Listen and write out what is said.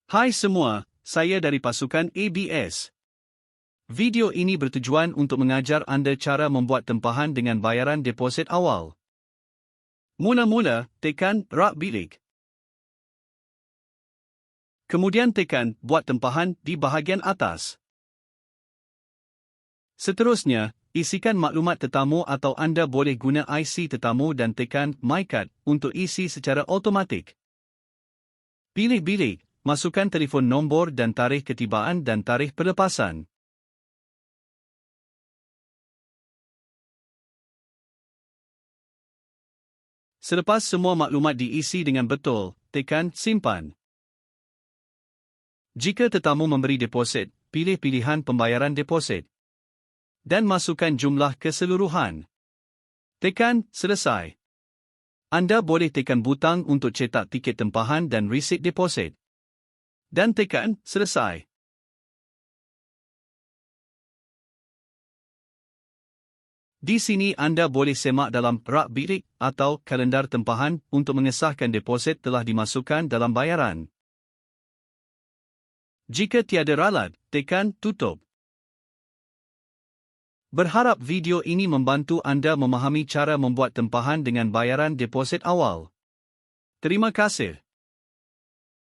Hai semua, saya dari pasukan ABS. Video ini bertujuan untuk mengajar anda cara membuat tempahan dengan bayaran deposit awal. Mula-mula, tekan rak bilik. Kemudian tekan buat tempahan di bahagian atas. Seterusnya, isikan maklumat tetamu atau anda boleh guna IC tetamu dan tekan My Card untuk isi secara automatik. Pilih bilik, masukkan telefon nombor dan tarikh ketibaan dan tarikh pelepasan. Selepas semua maklumat diisi dengan betul, tekan Simpan. Jika tetamu memberi deposit, pilih pilihan pembayaran deposit. Dan masukkan jumlah keseluruhan. Tekan Selesai. Anda boleh tekan butang untuk cetak tiket tempahan dan resit deposit. Dan tekan Selesai. Di sini anda boleh semak dalam rak bilik atau kalendar tempahan untuk mengesahkan deposit telah dimasukkan dalam bayaran. Jika tiada ralat, tekan Tutup. Berharap video ini membantu anda memahami cara membuat tempahan dengan bayaran deposit awal. Terima kasih.